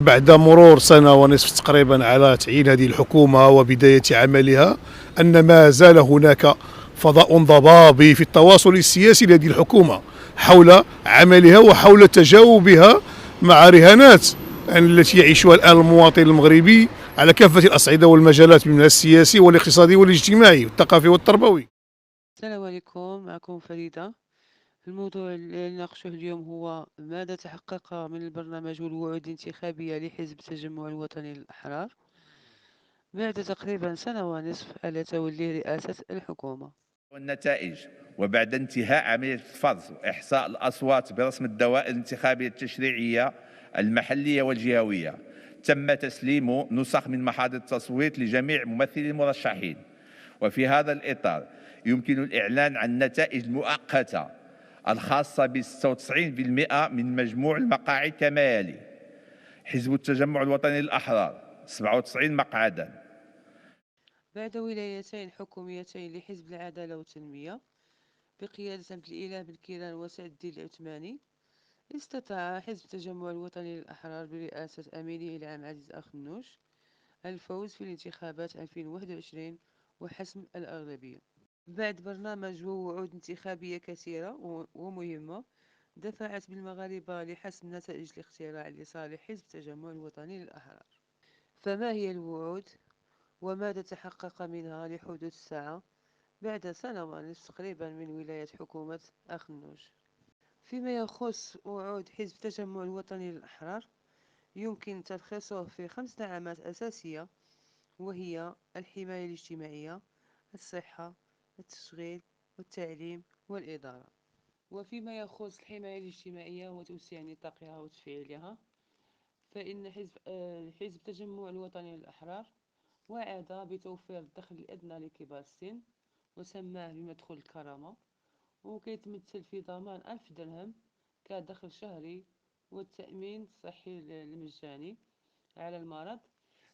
بعد مرور سنة ونصف تقريبا على تعيين هذه الحكومة وبداية عملها، أن ما زال هناك فضاء ضبابي في التواصل السياسي لهذه الحكومة حول عملها وحول تجاوبها مع رهانات التي يعيشها الآن المواطن المغربي على كافة الأصعدة والمجالات، منها السياسي والاقتصادي والاجتماعي والثقافي والتربوي. السلام عليكم، معكم فريدة. الموضوع اللي نناقشه اليوم هو ماذا تحقق من البرنامج والوعود الانتخابية لحزب التجمع الوطني للأحرار بعد تقريبا سنة ونصف على تولي رئاسة الحكومة. والنتائج. وبعد انتهاء عملية الفرز وإحصاء الأصوات برسم الدوائر الانتخابية التشريعية المحلية والجهوية، تم تسليم نسخ من محاضر التصويت لجميع ممثلي المرشحين. وفي هذا الإطار يمكن الإعلان عن النتائج المؤقتة الخاصة ب 96% من مجموع المقاعد كما يلي: حزب التجمع الوطني للأحرار 97 مقعدا. بعد ولايتين حكوميتين لحزب العدالة والتنمية بقيادة عبد الإله بن كيران وسعد الدين العثماني، استطاع حزب التجمع الوطني للأحرار برئاسة أمينه العام عزيز أخنوش الفوز في الانتخابات 2021 وحسم الأغلبية. بعد برنامج ووعود انتخابية كثيرة ومهمة دفعت بالمغاربة لحسم نتائج الاقتراع لصالح حزب التجمع الوطني للأحرار. فما هي الوعود وماذا تحقق منها لحدود الساعة بعد سنة ونصف تقريبا من ولاية حكومة أخنوش؟ فيما يخص وعود حزب التجمع الوطني للأحرار يمكن تلخيصه في 5 دعامات أساسية، وهي الحماية الاجتماعية، الصحة، التشغيل والتعليم والإدارة. وفيما يخص الحماية الاجتماعية وتوسيع نطاقها وتفعيلها، فإن حزب التجمع الوطني للأحرار وعد بتوفير الدخل الأدنى لكبار السن وسماه بمدخول الكرامة، وكيتمثل في ضمان 1000 درهم كدخل شهري والتأمين الصحي المجاني على المرض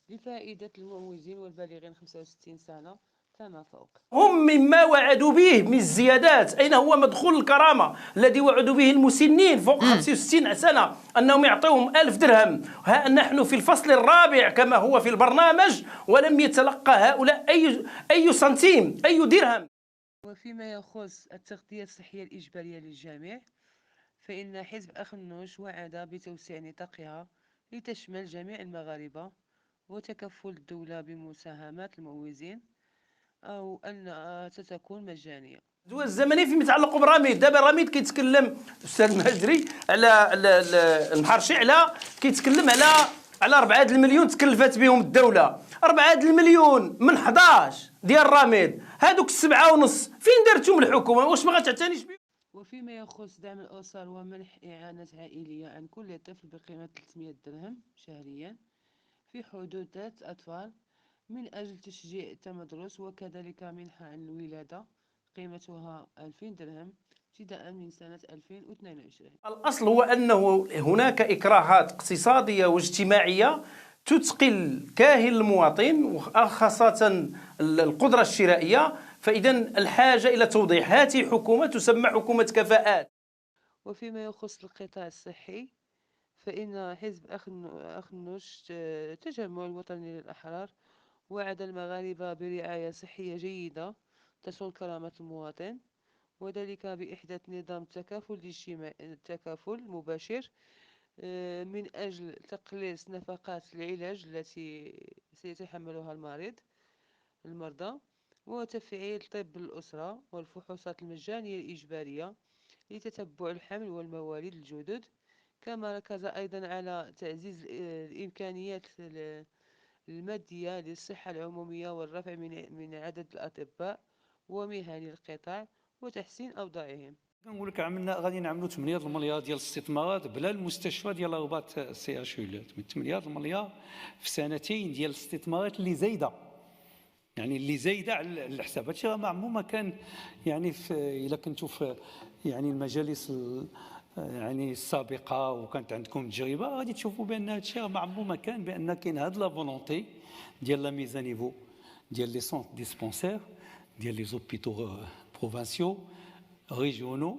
لفائدة المعوزين والبالغين 65 سنة فما فوق. هم مما وعدوا به من الزيادات. أين هو مدخول الكرامة الذي وعدوا به المسنين فوق 65 سنة أنهم يعطيهم 1000 درهم؟ ها نحن في الفصل الرابع كما هو في البرنامج ولم يتلقى هؤلاء أي سنتيم أي درهم. وفيما يخص التغطية الصحية الإجبارية للجميع، فإن حزب أخنوش وعد بتوسيع نطاقها لتشمل جميع المغاربة وتكفل الدولة بمساهمات المعوزين أو أن تكون مجانية. الجواز الزمني فيما يتعلق برميد، دابا رميد كيتكلم الاستاذ المهجري على المحرشي كيتكلم على 4 المليون تكلفت بهم الدوله. 4 المليون من 11 ديال رميد، هذوك 7.5 فين دارتهم الحكومه؟ واش ما غتعتنيش بهم؟ وفيما يخص دعم الأسر ومنح إعانة عائلية عن كل طفل بقيمة 300 درهم شهريا في حدود 3 أطفال من أجل تشجيع التمدرس، وكذلك منحة عن الولادة قيمتها 2000 درهم ابتداء من سنة 2022. الأصل هو أنه هناك إكراهات اقتصادية واجتماعية تثقل كاهل المواطن وخاصة القدرة الشرائية، فإذا الحاجة إلى توضيح. هذه حكومة تسمى حكومة كفاءات. وفيما يخص القطاع الصحي، فإن حزب أخنوش التجمع الوطني للأحرار وعد المغاربة برعاية صحية جيدة تصون كرامة المواطن، وذلك بإحداث نظام التكافل المباشر من أجل تقليص نفقات العلاج التي سيتحملها المرضى، وتفعيل طب الأسرة والفحوصات المجانية الإجبارية لتتبع الحمل والمواليد الجدد. كما ركز أيضا على تعزيز الإمكانيات المادية للصحة العمومية والرفع من عدد الأطباء ومهن القطاع وتحسين أوضاعهم. كنقول لك غادي نعملوا 8 المليار ديال الاستثمارات بلا المستشفى ديال الرباط سي اش يو 8 المليار في سنتين ديال الاستثمارات اللي زايده، يعني اللي زايده على الحساب. هادشي راه عمره ما كان، يعني الا كنتوا في يعني المجالس يعني السابقه وكانت عندكم تجربه غادي تشوفوا بان هادشي راه عمره ما كان، بان كاين هاد لا فولونتي ديال لا ميزا نيفو ديال لي سونت ديسبونسير ديال لي زوبيتو بروفانسيو ريجيونaux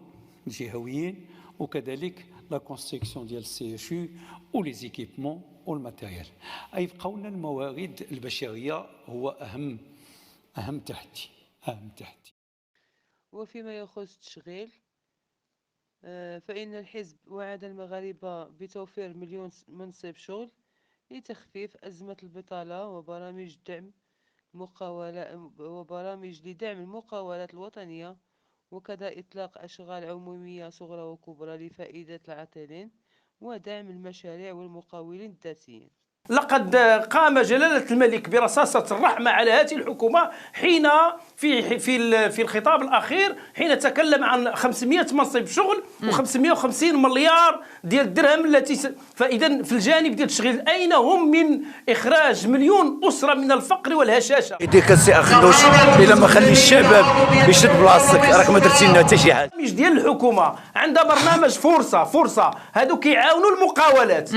جهويين، وكذلك لا كونستركسيون ديال السي اش يو ولي زيكيبمون والماتيريال. يبقى لنا الموارد البشريه هو اهم تحدي. وفيما يخص التشغيل، فإن الحزب وعد المغاربة بتوفير 1,000,000 منصب شغل لتخفيف أزمة البطالة وبرامج لدعم المقاولات الوطنية، وكذا إطلاق أشغال عمومية صغرى وكبرى لفائدة العاطلين ودعم المشاريع والمقاولين الذاتيين. لقد قام جلالة الملك برصاصة الرحمة على هذه الحكومة حين في الخطاب الأخير حين تكلم عن 500 منصب شغل و550 مليار ديال الدرهم فإذا في الجانب ديال التشغيل أين هم من إخراج 1,000,000 أسرة من الفقر والهشاشة؟ يديك السي أخلوش إلا ما خلي الشباب يشد بلاصتك راك ما درتي لنا حتى شي حاجة. البرنامج ديال الحكومة عندها برنامج فرصة هادو كيعاونوا المقاولات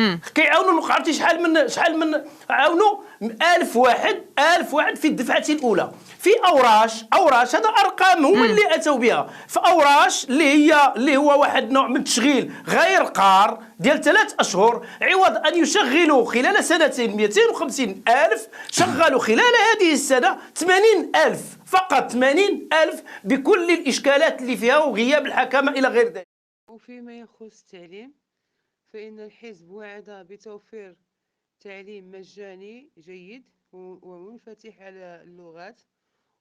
عرفتي شحال من عاونوا 1000 واحد في الدفعة الأولى في أوراش هذا أرقام هما اللي أتوا بها في أوراش اللي هو واحد نوع من التشغيل غير قار ديال 3 أشهر، عوض أن يشغلوا خلال سنتين 250,000 شغلوا خلال هذه السنة 80,000 فقط، 80,000 بكل الإشكالات اللي فيها وغياب الحكامة إلى غير ذلك. وفيما يخص التعليم، فإن الحزب وعد بتوفير تعليم مجاني جيد ومنفتح على اللغات،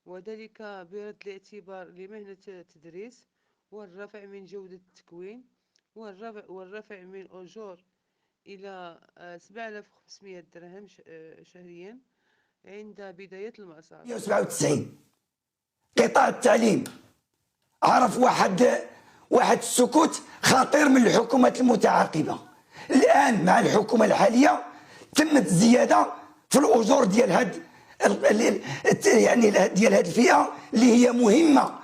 وذلك برد الاعتبار لمهنة التدريس والرفع من جودة التكوين والرفع من أجور إلى 7,500 درهم شهريا عند بداية المسار. 97 قطاع التعليم عرف واحد السكوت خطير من الحكومات المتعاقبة. الآن مع الحكومة الحالية تمت زيادة في الأجور ديال ديال هاد الفئة اللي هي مهمة،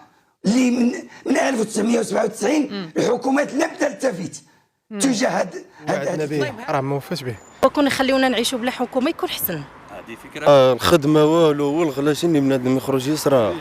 اللي من 1997 الحكومات لم تلتفت تجاه هاد راه ما وفاش به. وكون يخليونا نعيشوا بلا حكومه يكون حسن. الخدمه والو والغلا شني بنادم يخرج يسرى.